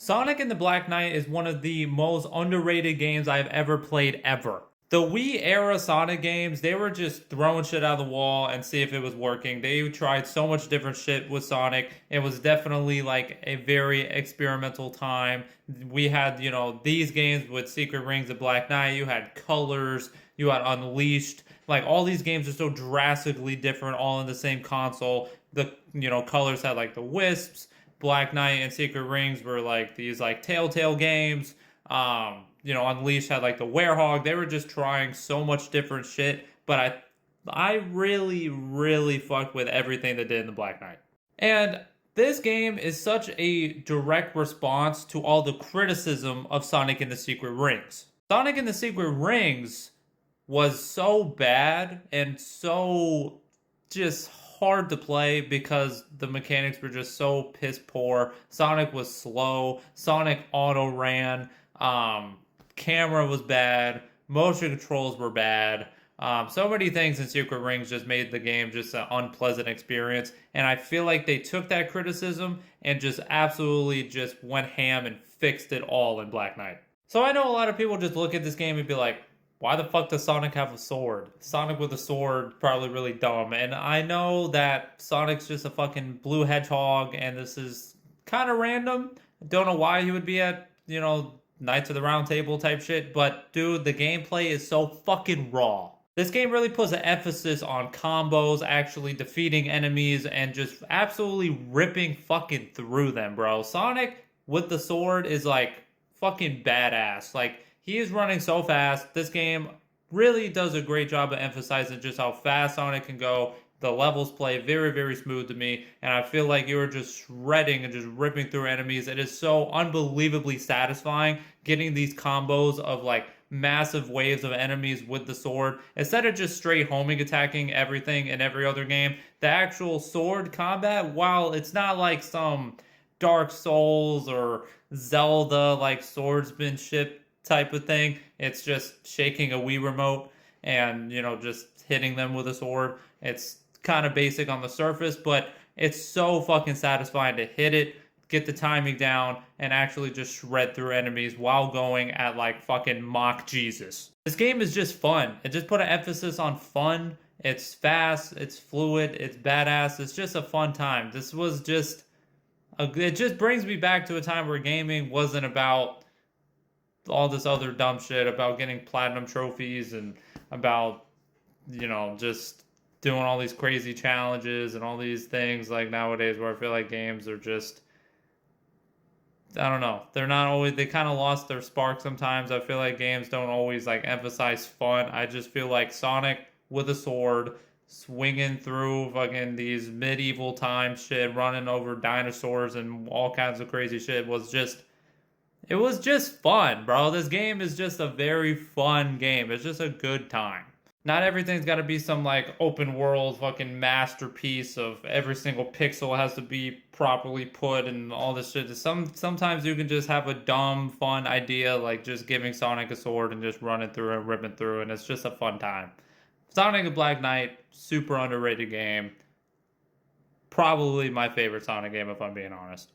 Sonic and the Black Knight is one of the most underrated games I've ever played ever. The Wii era Sonic games, they were just throwing shit out of the wall and see if it was working. They tried so much different shit with Sonic. It was definitely like a very experimental time. We had, these games with Secret Rings of Black Knight, you had Colors, you had Unleashed. Like all these games are so drastically different all in the same console. Colors had like the Wisps. Black Knight and Secret Rings were like these like Telltale games. Unleashed had like the Werehog. They were just trying so much different shit, but I really, really fucked with everything they did in the Black Knight. And this game is such a direct response to all the criticism of Sonic and the Secret Rings. Sonic and the Secret Rings was so bad and so just hard to play because the mechanics were just so piss poor. Sonic was slow. Sonic auto ran. Camera was bad. Motion controls were bad. So many things in Secret Rings just made the game just an unpleasant experience. And I feel like they took that criticism and just absolutely just went ham and fixed it all in Black Knight. So I know a lot of people just look at this game and be like, why the fuck does Sonic have a sword? Sonic with a sword, probably really dumb. And I know that Sonic's just a fucking blue hedgehog and this is kind of random. Don't know why he would be at, Knights of the Round Table type shit. But dude, the gameplay is so fucking raw. This game really puts an emphasis on combos, actually defeating enemies, and just absolutely ripping fucking through them, bro. Sonic with the sword is like fucking badass. Like, he is running so fast. This game really does a great job of emphasizing just how fast Sonic can go. The levels play very, very smooth to me, and I feel like you're just shredding and just ripping through enemies. It is so unbelievably satisfying getting these combos of like massive waves of enemies with the sword. Instead of just straight homing attacking everything in every other game, the actual sword combat, while it's not like some Dark Souls or Zelda like swordsmanship type of thing. It's just shaking a Wii remote and, just hitting them with a sword. It's kind of basic on the surface, but it's so fucking satisfying to hit it, get the timing down, and actually just shred through enemies while going at like fucking Mach Jesus. This game is just fun. It just put an emphasis on fun. It's fast, it's fluid, it's badass. It's just a fun time. This was just it just brings me back to a time where gaming wasn't about all this other dumb shit about getting platinum trophies and about, just doing all these crazy challenges and all these things like nowadays where I feel like games are just, I don't know. They're not always, they kind of lost their spark sometimes. I feel like games don't always like emphasize fun. I just feel like Sonic with a sword swinging through fucking these medieval time shit, running over dinosaurs and all kinds of crazy shit it was just fun, bro. This game is just a very fun game. It's just a good time. Not everything's got to be some like open world fucking masterpiece of every single pixel has to be properly put and all this shit. Sometimes you can just have a dumb fun idea like just giving Sonic a sword and just running through and ripping through, and it's just a fun time. Sonic the Black Knight, super underrated game. Probably my favorite Sonic game if I'm being honest.